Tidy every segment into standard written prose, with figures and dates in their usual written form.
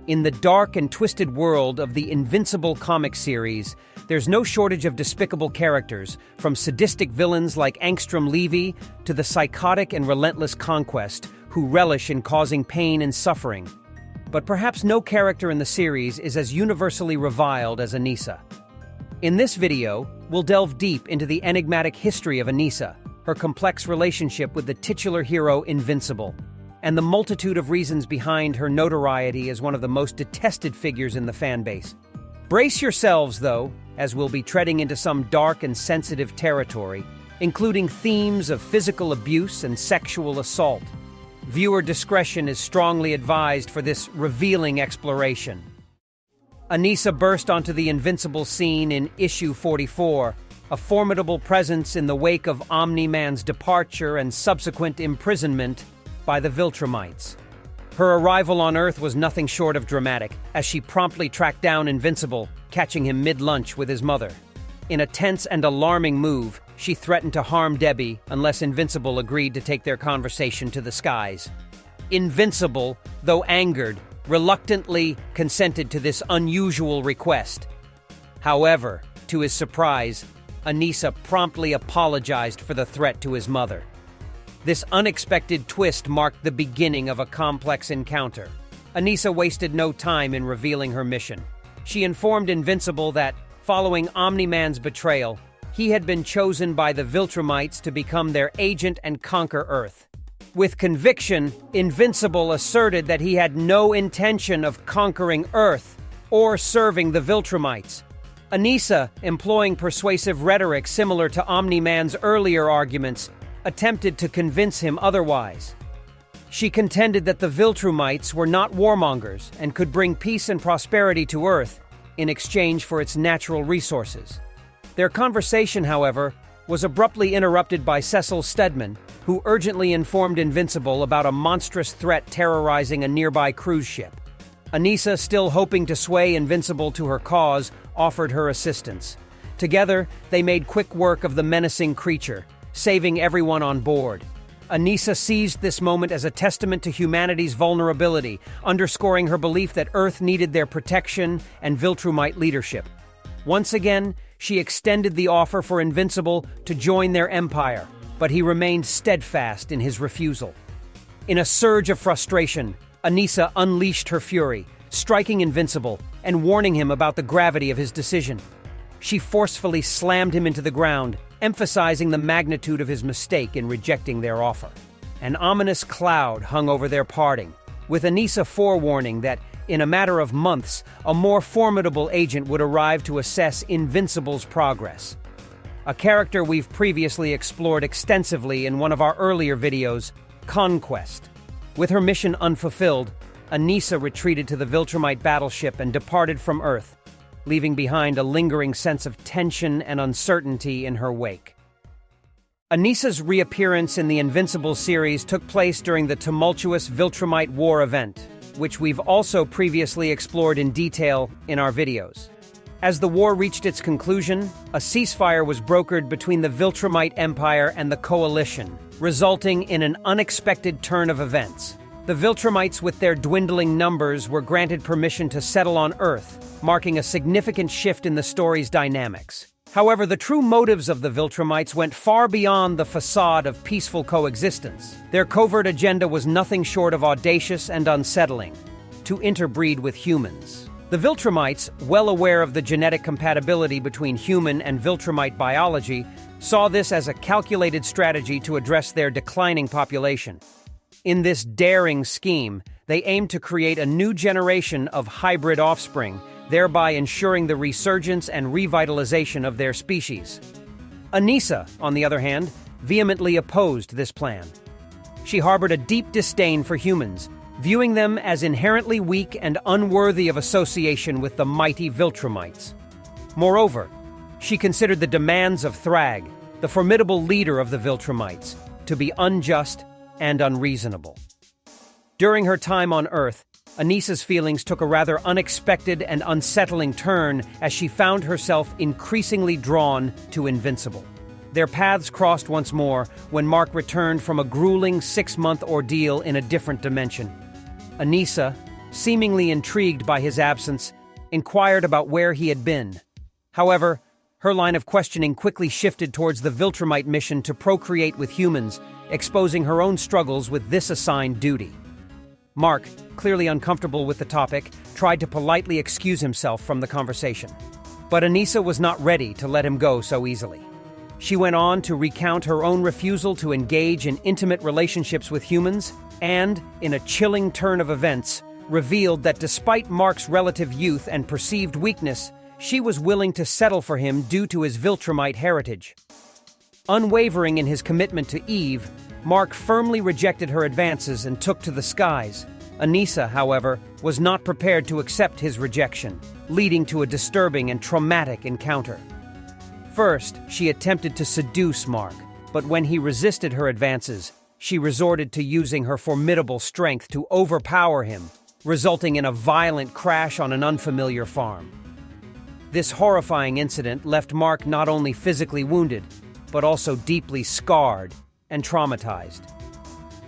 In the dark and twisted world of the Invincible comic series, there's no shortage of despicable characters, from sadistic villains like Angstrom Levy to the psychotic and relentless Conquest, who relish in causing pain and suffering. But perhaps no character in the series is as universally reviled as Anissa. In this video, we'll delve deep into the enigmatic history of Anissa, her complex relationship with the titular hero Invincible, and the multitude of reasons behind her notoriety as one of the most detested figures in the fanbase. Brace yourselves, though, as we'll be treading into some dark and sensitive territory, including themes of physical abuse and sexual assault. Viewer discretion is strongly advised for this revealing exploration. Anissa burst onto the Invincible scene in issue 44, a formidable presence in the wake of Omni-Man's departure and subsequent imprisonment by the Viltrumites. Her arrival on Earth was nothing short of dramatic, as she promptly tracked down Invincible, catching him mid-lunch with his mother. In a tense and alarming move, she threatened to harm Debbie unless Invincible agreed to take their conversation to the skies. Invincible, though angered, reluctantly consented to this unusual request. However, to his surprise, Anissa promptly apologized for the threat to his mother. This unexpected twist marked the beginning of a complex encounter. Anissa wasted no time in revealing her mission. She informed Invincible that, following Omni-Man's betrayal, he had been chosen by the Viltrumites to become their agent and conquer Earth. With conviction, Invincible asserted that he had no intention of conquering Earth or serving the Viltrumites. Anissa, employing persuasive rhetoric similar to Omni-Man's earlier arguments, attempted to convince him otherwise. She contended that the Viltrumites were not warmongers and could bring peace and prosperity to Earth in exchange for its natural resources. Their conversation, however, was abruptly interrupted by Cecil Stedman, who urgently informed Invincible about a monstrous threat terrorizing a nearby cruise ship. Anissa, still hoping to sway Invincible to her cause, offered her assistance. Together, they made quick work of the menacing creature, saving everyone on board. Anissa seized this moment as a testament to humanity's vulnerability, underscoring her belief that Earth needed their protection and Viltrumite leadership. Once again, she extended the offer for Invincible to join their empire, but he remained steadfast in his refusal. In a surge of frustration, Anissa unleashed her fury, striking Invincible and warning him about the gravity of his decision. She forcefully slammed him into the ground, emphasizing the magnitude of his mistake in rejecting their offer. An ominous cloud hung over their parting, with Anissa forewarning that, in a matter of months, a more formidable agent would arrive to assess Invincible's progress. A character we've previously explored extensively in one of our earlier videos, Conquest. With her mission unfulfilled, Anissa retreated to the Viltrumite battleship and departed from Earth, leaving behind a lingering sense of tension and uncertainty in her wake. Anissa's reappearance in the Invincible series took place during the tumultuous Viltrumite War event, which we've also previously explored in detail in our videos. As the war reached its conclusion, a ceasefire was brokered between the Viltrumite Empire and the Coalition, resulting in an unexpected turn of events. The Viltrumites, with their dwindling numbers, were granted permission to settle on Earth, marking a significant shift in the story's dynamics. However, the true motives of the Viltrumites went far beyond the facade of peaceful coexistence. Their covert agenda was nothing short of audacious and unsettling: to interbreed with humans. The Viltrumites, well aware of the genetic compatibility between human and Viltrumite biology, saw this as a calculated strategy to address their declining population. In this daring scheme, they aimed to create a new generation of hybrid offspring, thereby ensuring the resurgence and revitalization of their species. Anissa, on the other hand, vehemently opposed this plan. She harbored a deep disdain for humans, viewing them as inherently weak and unworthy of association with the mighty Viltrumites. Moreover, she considered the demands of Thrag, the formidable leader of the Viltrumites, to be unjust and unreasonable. During her time on Earth, Anissa's feelings took a rather unexpected and unsettling turn as she found herself increasingly drawn to Invincible. Their paths crossed once more when Mark returned from a grueling 6-month ordeal in a different dimension. Anissa, seemingly intrigued by his absence, inquired about where he had been. However, her line of questioning quickly shifted towards the Viltrumite mission to procreate with humans, exposing her own struggles with this assigned duty. Mark, clearly uncomfortable with the topic, tried to politely excuse himself from the conversation. But Anissa was not ready to let him go so easily. She went on to recount her own refusal to engage in intimate relationships with humans and, in a chilling turn of events, revealed that despite Mark's relative youth and perceived weakness, she was willing to settle for him due to his Viltrumite heritage. Unwavering in his commitment to Eve, Mark firmly rejected her advances and took to the skies. Anissa, however, was not prepared to accept his rejection, leading to a disturbing and traumatic encounter. First, she attempted to seduce Mark, but when he resisted her advances, she resorted to using her formidable strength to overpower him, resulting in a violent crash on an unfamiliar farm. This horrifying incident left Mark not only physically wounded, but also deeply scarred and traumatized.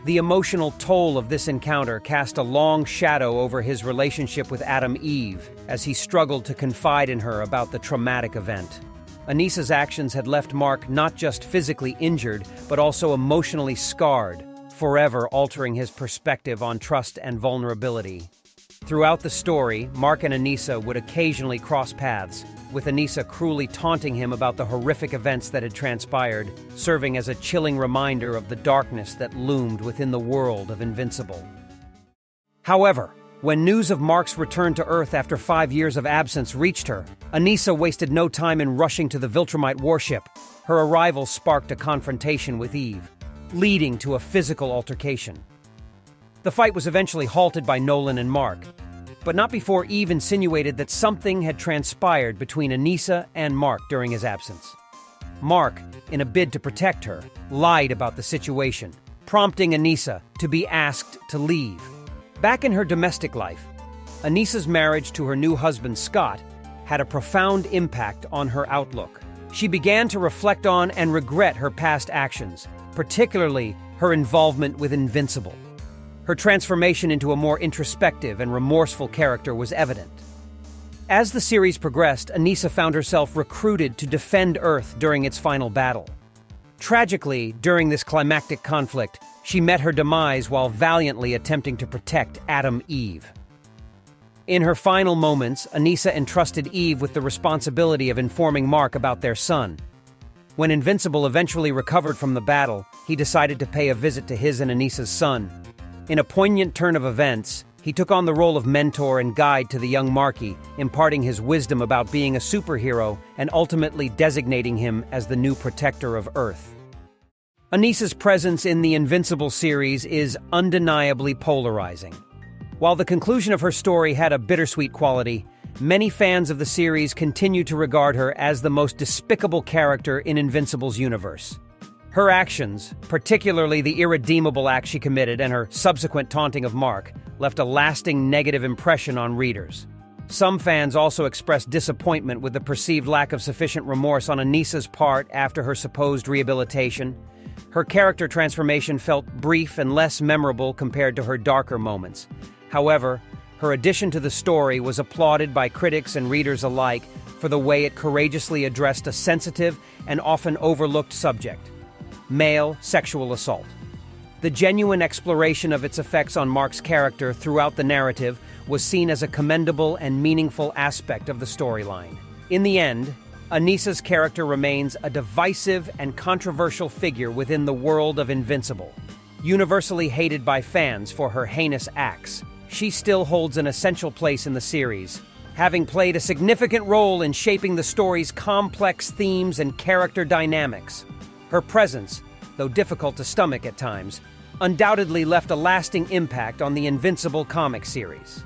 The emotional toll of this encounter cast a long shadow over his relationship with Eve as he struggled to confide in her about the traumatic event. Anissa's actions had left Mark not just physically injured, but also emotionally scarred, forever altering his perspective on trust and vulnerability. Throughout the story, Mark and Anissa would occasionally cross paths, with Anissa cruelly taunting him about the horrific events that had transpired, serving as a chilling reminder of the darkness that loomed within the world of Invincible. However, when news of Mark's return to Earth after 5 years of absence reached her, Anissa wasted no time in rushing to the Viltrumite warship. Her arrival sparked a confrontation with Eve, leading to a physical altercation. The fight was eventually halted by Nolan and Mark, but not before Eve insinuated that something had transpired between Anissa and Mark during his absence. Mark, in a bid to protect her, lied about the situation, prompting Anissa to be asked to leave. Back in her domestic life, Anissa's marriage to her new husband, Scott, had a profound impact on her outlook. She began to reflect on and regret her past actions, particularly her involvement with Invincible. Her transformation into a more introspective and remorseful character was evident. As the series progressed, Anissa found herself recruited to defend Earth during its final battle. Tragically, during this climactic conflict, she met her demise while valiantly attempting to protect Eve. In her final moments, Anissa entrusted Eve with the responsibility of informing Mark about their son. When Invincible eventually recovered from the battle, he decided to pay a visit to his and Anissa's son. In a poignant turn of events, he took on the role of mentor and guide to the young Marky, imparting his wisdom about being a superhero and ultimately designating him as the new protector of Earth. Anissa's presence in the Invincible series is undeniably polarizing. While the conclusion of her story had a bittersweet quality, many fans of the series continue to regard her as the most despicable character in Invincible's universe. Her actions, particularly the irredeemable act she committed and her subsequent taunting of Mark, left a lasting negative impression on readers. Some fans also expressed disappointment with the perceived lack of sufficient remorse on Anissa's part after her supposed rehabilitation. Her character transformation felt brief and less memorable compared to her darker moments. However, her addition to the story was applauded by critics and readers alike for the way it courageously addressed a sensitive and often overlooked subject: male sexual assault. The genuine exploration of its effects on Mark's character throughout the narrative was seen as a commendable and meaningful aspect of the storyline. In the end, Anissa's character remains a divisive and controversial figure within the world of Invincible. Universally hated by fans for her heinous acts, she still holds an essential place in the series, having played a significant role in shaping the story's complex themes and character dynamics. Her presence, though difficult to stomach at times, undoubtedly left a lasting impact on the Invincible comic series.